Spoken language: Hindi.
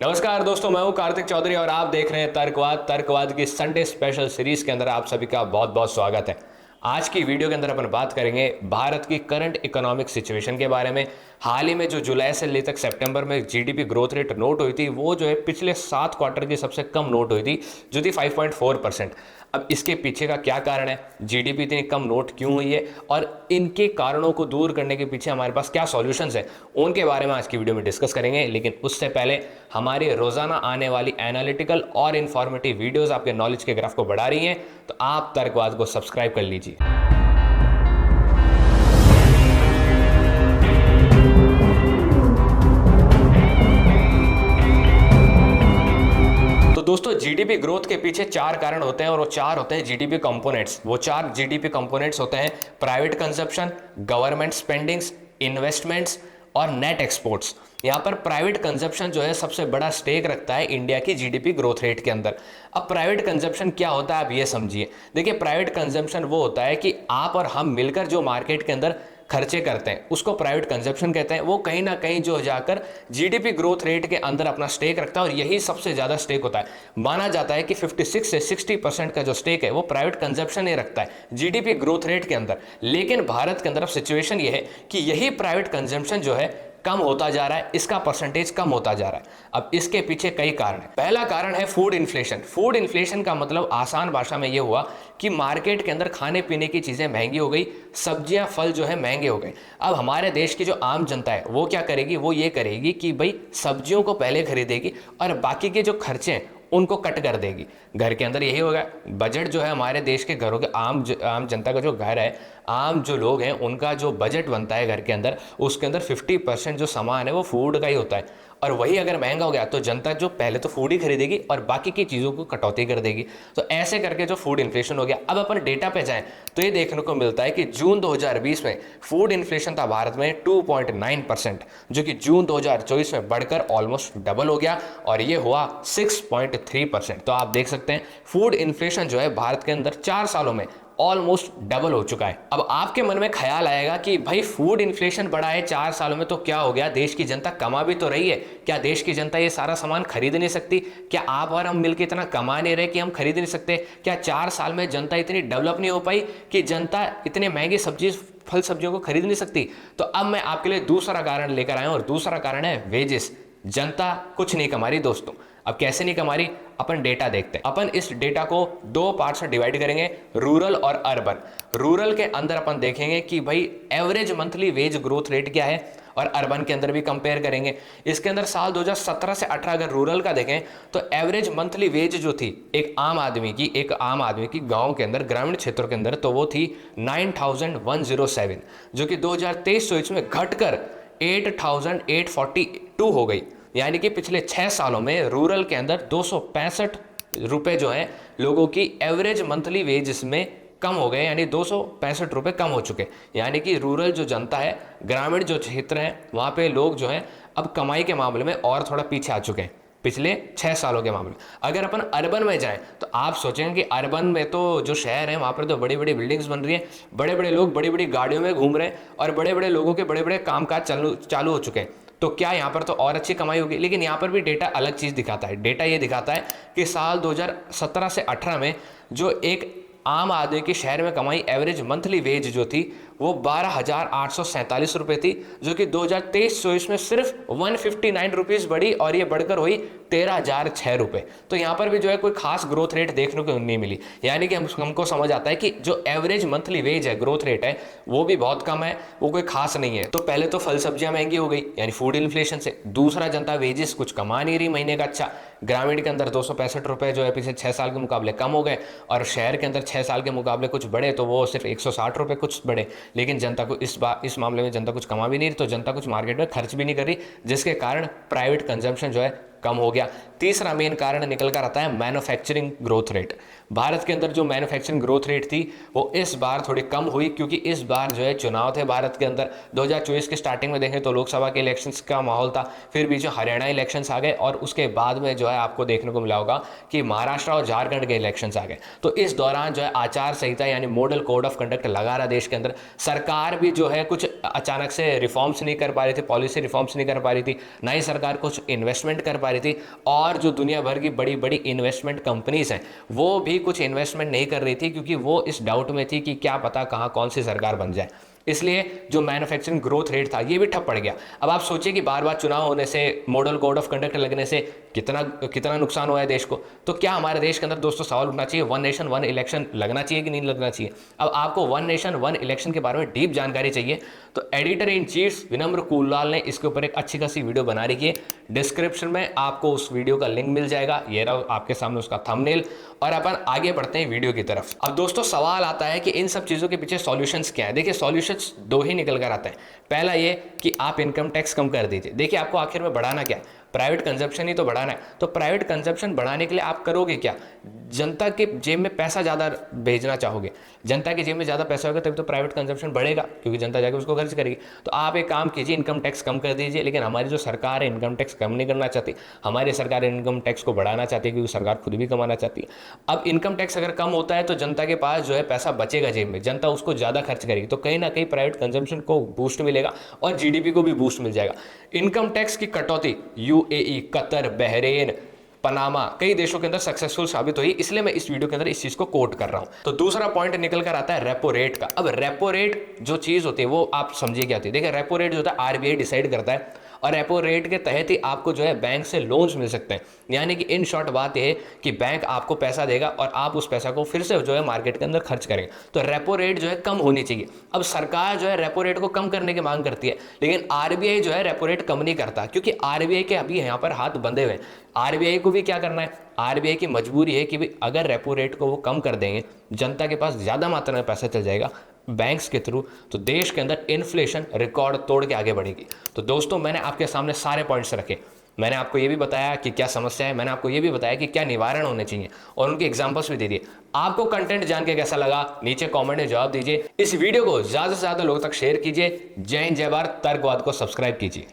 नमस्कार दोस्तों, मैं हूं कार्तिक चौधरी और आप देख रहे हैं तर्कवाद की संडे स्पेशल सीरीज के अंदर आप सभी का बहुत बहुत स्वागत है। आज की वीडियो के अंदर अपन बात करेंगे भारत की करंट इकोनॉमिक सिचुएशन के बारे में। हाल ही में जो जुलाई से ले तक सितंबर में जीडीपी ग्रोथ रेट नोट हुई थी, वो जो है पिछले 7 क्वार्टर की सबसे कम नोट हुई थी, जो थी 5.4%। अब इसके पीछे का क्या कारण है, जीडीपी इतनी कम नोट क्यों हुई है और इनके कारणों को दूर करने के पीछे हमारे पास क्या सॉल्यूशंस है, उनके बारे में आज की वीडियो में डिस्कस करेंगे। लेकिन उससे पहले हमारी रोजाना आने वाली एनालिटिकल और इन्फॉर्मेटिव वीडियोस आपके नॉलेज के ग्राफ को बढ़ा रही हैं, तो आप तर्कवाद को सब्सक्राइब कर लीजिए। तो दोस्तों, जीडीपी ग्रोथ के पीछे 4 कारण होते हैं और वो 4 होते हैं जीडीपी कंपोनेंट्स। वो 4 जीडीपी कंपोनेंट्स होते हैं private consumption, government spendings, investments और नेट एक्सपोर्ट्स। यहाँ पर प्राइवेट कंजप्शन जो है सबसे बड़ा स्टेक रखता है इंडिया की जीडीपी ग्रोथ रेट के अंदर। अब प्राइवेट कंजप्शन क्या होता है, आप ये समझिए। देखिए, प्राइवेट कंजप्शन वो होता है कि आप और हम मिलकर जो मार्केट के अंदर खर्चे करते हैं, उसको प्राइवेट कंजप्शन कहते हैं। वो कहीं ना कहीं जो जाकर जीडीपी ग्रोथ रेट के अंदर अपना स्टेक रखता है और यही सबसे ज़्यादा स्टेक होता है। माना जाता है कि 56 से 60% का जो स्टेक है वो प्राइवेट कंजप्शन ही रखता है जीडीपी ग्रोथ रेट के अंदर। लेकिन भारत के अंदर अब सिचुएशन ये है कि यही प्राइवेट कंजप्शन जो है कम होता जा रहा है, इसका परसेंटेज कम होता जा रहा है। अब इसके पीछे कई कारण है। पहला कारण है फूड इन्फ्लेशन। फूड इन्फ्लेशन का मतलब आसान भाषा में यह हुआ कि मार्केट के अंदर खाने पीने की चीजें महंगी हो गई, सब्जियां फल जो है महंगे हो गए। अब हमारे देश की जो आम जनता है वो क्या करेगी, वो ये करेगी कि भाई सब्जियों को पहले खरीदेगी और बाकी के जो खर्चे हैं उनको कट कर देगी। घर के अंदर यही होगा। बजट जो है हमारे देश के घरों के आम जनता का जो घर है, आम जो लोग हैं, उनका जो बजट बनता है घर के अंदर, उसके अंदर 50% जो सामान है वो फूड का ही होता है। और वही अगर महंगा हो गया तो जनता जो पहले तो फूड ही खरीदेगी और बाकी की चीज़ों को कटौती कर देगी। तो ऐसे करके जो फूड इन्फ्लेशन हो गया। अब अपन डेटा पे जाएं तो ये देखने को मिलता है कि जून 2020 में फूड इन्फ्लेशन था भारत में 2.9%, जो कि जून 2024 में बढ़कर ऑलमोस्ट डबल हो गया और ये हुआ 6.3%। तो आप देख सकते हैं फूड इन्फ्लेशन जो है भारत के अंदर 4 सालों में ऑलमोस्ट डबल हो चुका है। अब आपके मन में ख्याल आएगा कि भाई फूड इन्फ्लेशन बढ़ा है 4 सालों में तो क्या हो गया, देश की जनता कमा भी तो रही है, क्या देश की जनता ये सारा सामान खरीद नहीं सकती? क्या आप और हम मिलकर इतना कमा नहीं रहे कि हम खरीद नहीं सकते? क्या 4 साल में जनता इतनी डेवलप नहीं हो पाई कि जनता इतने महंगी फल सब्जियों को खरीद नहीं सकती? तो अब मैं आपके लिए दूसरा कारण लेकर आया हूं और दूसरा कारण है वेजेस। जनता कुछ नहीं कमा रही दोस्तों। अब कैसे नहीं कमा रही, अपन डेटा देखते हैं। अपन इस डेटा को 2 पार्ट्स में डिवाइड करेंगे, रूरल और अर्बन। रूरल के अंदर अपन देखेंगे कि भाई average monthly wage growth rate क्या है और अर्बन के अंदर भी कंपेयर करेंगे। इसके अंदर साल 2017 से 18 अगर रूरल का देखें तो एवरेज मंथली वेज जो थी एक आम आदमी की गांव के अंदर, ग्रामीण क्षेत्रों के अंदर, तो वो थी 9107, जो कि 2023-24 में घटकर 8842 हो गई। यानी कि पिछले 6 सालों में रूरल के अंदर 265 रुपए जो है लोगों की एवरेज मंथली वेजेस में कम हो गए, यानी 265 रुपए कम हो चुके। यानी कि रूरल जो जनता है, ग्रामीण जो क्षेत्र है, वहाँ पे लोग जो हैं अब कमाई के मामले में और थोड़ा पीछे आ चुके हैं पिछले 6 सालों के मामले। अगर अपन अर्बन में जाएं तो आप सोचेंगे कि अर्बन में तो जो शहर है वहाँ पर तो बड़ी बड़ी बिल्डिंग्स बन रही हैं, बड़े बड़े लोग बड़ी बड़ी गाड़ियों में घूम रहे हैं और बड़े बड़े लोगों के बड़े बड़े कामकाज चालू हो चुके हैं। तो क्या यहाँ पर तो और अच्छी कमाई होगी? लेकिन यहाँ पर भी डेटा अलग चीज़ दिखाता है। डेटा ये दिखाता है कि साल 2017 से 18 में जो एक आम आदमी की शहर में कमाई एवरेज मंथली वेज जो थी वो 12,847 रुपये थी, जो कि 2023-24 में सिर्फ 159 रुपीज़ बढ़ी और ये बढ़कर हुई 13,006 रुपये। तो यहाँ पर भी जो है कोई खास ग्रोथ रेट देखने को नहीं मिली। यानी कि हमको समझ आता है कि जो एवरेज मंथली वेज है, ग्रोथ रेट है, वो भी बहुत कम है, वो कोई खास नहीं है। तो पहले तो फल सब्जियां महंगी हो गई यानी फूड इन्फ्लेशन से। दूसरा, जनता वेजेस कुछ कमा नहीं रही महीने का। अच्छा, ग्रामीण के अंदर 265 रुपये जो है पिछले 6 साल के मुकाबले कम हो गए और शहर के अंदर 6 साल के मुकाबले कुछ बढ़े तो वो सिर्फ 160 रुपये कुछ बढ़े। लेकिन जनता को इस मामले में जनता कुछ कमा भी नहीं रही, तो जनता कुछ मार्केट में खर्च भी नहीं कर रही, जिसके कारण प्राइवेट कंजम्पशन जो है कम हो गया। तीसरा मेन कारण निकल कर आता है मैन्युफैक्चरिंग ग्रोथ रेट। भारत के अंदर जो मैन्युफैक्चरिंग ग्रोथ रेट थी वो इस बार थोड़ी कम हुई, क्योंकि इस बार जो है चुनाव थे भारत के अंदर। 2024 के स्टार्टिंग में देखें तो लोकसभा के इलेक्शंस का माहौल था, फिर बीच में हरियाणा इलेक्शंस आ गए और उसके बाद में जो है आपको देखने को मिला होगा कि महाराष्ट्र और झारखंड के इलेक्शंस आ गए। तो इस दौरान जो है आचार संहिता यानी मॉडल कोड ऑफ कंडक्ट लगा रहा देश के अंदर। सरकार भी जो है कुछ अचानक से रिफॉर्म्स नहीं कर पा रही थी, पॉलिसी रिफॉर्म्स नहीं कर पा रही थी, ना ही सरकार कुछ इन्वेस्टमेंट कर पा पा रही थी, और जो दुनिया भर की बड़ी बड़ी इन्वेस्टमेंट कंपनीज हैं वो भी कुछ इन्वेस्टमेंट नहीं कर रही थी, क्योंकि वो इस डाउट में थी कि क्या पता कहाँ कौन सी सरकार बन जाए। इसलिए जो मैन्युफैक्चरिंग ग्रोथ रेट था ये भी ठप पड़ गया। अब आप सोचिए कि बार बार चुनाव होने से, मॉडल कोड ऑफ कंडक्ट लगने से कितना कितना नुकसान हुआ है देश को। तो क्या हमारे देश के अंदर दोस्तों सवाल उठना चाहिए, वन नेशन वन इलेक्शन लगना चाहिए कि नहीं लगना चाहिए? अब आपको वन नेशन वन इलेक्शन के बारे में डीप जानकारी चाहिए तो एडिटर इन चीफ विनम्र कूलाल ने इसके ऊपर एक अच्छी खासी वीडियो बना रखी है। डिस्क्रिप्शन में आपको उस वीडियो का लिंक मिल जाएगा, ये रहा आपके सामने उसका थंबनेल। और अपन आगे बढ़ते हैं वीडियो की तरफ। अब दोस्तों सवाल आता है कि इन सब चीजों के पीछे सॉल्यूशंस क्या है। देखिए सॉल्यूशंस दो ही निकल कर आते हैं। पहला ये कि आप इनकम टैक्स कम कर दीजिए। देखिए आपको आखिर में बढ़ाना क्या है, प्राइवेट कंजप्शन ही तो बढ़ाना है। तो प्राइवेट कंजप्शन बढ़ाने के लिए आप करोगे क्या? जनता के जेब में पैसा ज़्यादा भेजना चाहोगे, जनता के जेब में ज़्यादा पैसा होगा तभी तो प्राइवेट कंजप्शन बढ़ेगा, क्योंकि जनता जाकर उसको खर्च करेगी। तो आप एक काम कीजिए, इनकम टैक्स कम कर दीजिए। लेकिन हमारी जो सरकार है इनकम टैक्स कम नहीं करना चाहती, हमारी सरकार इनकम टैक्स को बढ़ाना चाहती है, क्योंकि सरकार खुद भी कमाना चाहती है। अब इनकम टैक्स अगर कम होता है तो जनता के पास जो है पैसा बचेगा जेब में, जनता उसको ज़्यादा खर्च करेगी, तो कहीं ना कहीं प्राइवेट कंजम्पशन को बूस्ट मिलेगा और जीडीपी को भी बूस्ट मिल जाएगा। इनकम टैक्स की कटौती यूएई, कतर, बहरेन, पनामा कई देशों के अंदर सक्सेसफुल साबित हुई, इसलिए मैं इस वीडियो के अंदर इस चीज को कोट कर रहा हूं। तो दूसरा पॉइंट निकल कर आता है रेपो रेट का। अब रेपो रेट जो चीज होती है वो आप समझिए क्या होती है। देखिए रेपो रेट जो होता है आरबीआई डिसाइड करता है, और रेपो रेट के तहत ही आपको जो है बैंक से लोन्स मिल सकते हैं। यानी कि इन शॉर्ट बात यह है कि बैंक आपको पैसा देगा और आप उस पैसा को फिर से जो है मार्केट के अंदर खर्च करेंगे। तो रेपो रेट जो है कम होनी चाहिए। अब सरकार जो है रेपो रेट को कम करने की मांग करती है, लेकिन आरबीआई जो है रेपो रेट कम नहीं करता, क्योंकि आरबीआई के अभी यहाँ पर हाथ बंधे हुए हैं। आरबीआई को भी क्या करना है, आरबीआई की मजबूरी है कि अगर रेपो रेट को वो कम कर देंगे, जनता के पास ज़्यादा मात्रा में पैसा चल जाएगा बैंक्स के थ्रू, तो देश के अंदर इन्फ्लेशन रिकॉर्ड तोड़ के आगे बढ़ेगी। तो दोस्तों मैंने आपके सामने सारे पॉइंट्स रखे। मैंने आपको ये भी बताया कि क्या समस्या है, मैंने आपको ये भी बताया कि क्या निवारण होने चाहिए, और उनके एग्जांपल्स भी दे दिए। आपको कंटेंट जान के कैसा लगा नीचे कमेंट में जवाब दीजिए। इस वीडियो को ज़्यादा से ज़्यादा लोगों तक शेयर कीजिए। जय हिंद, जय भारत, तर्कवाद को सब्सक्राइब कीजिए।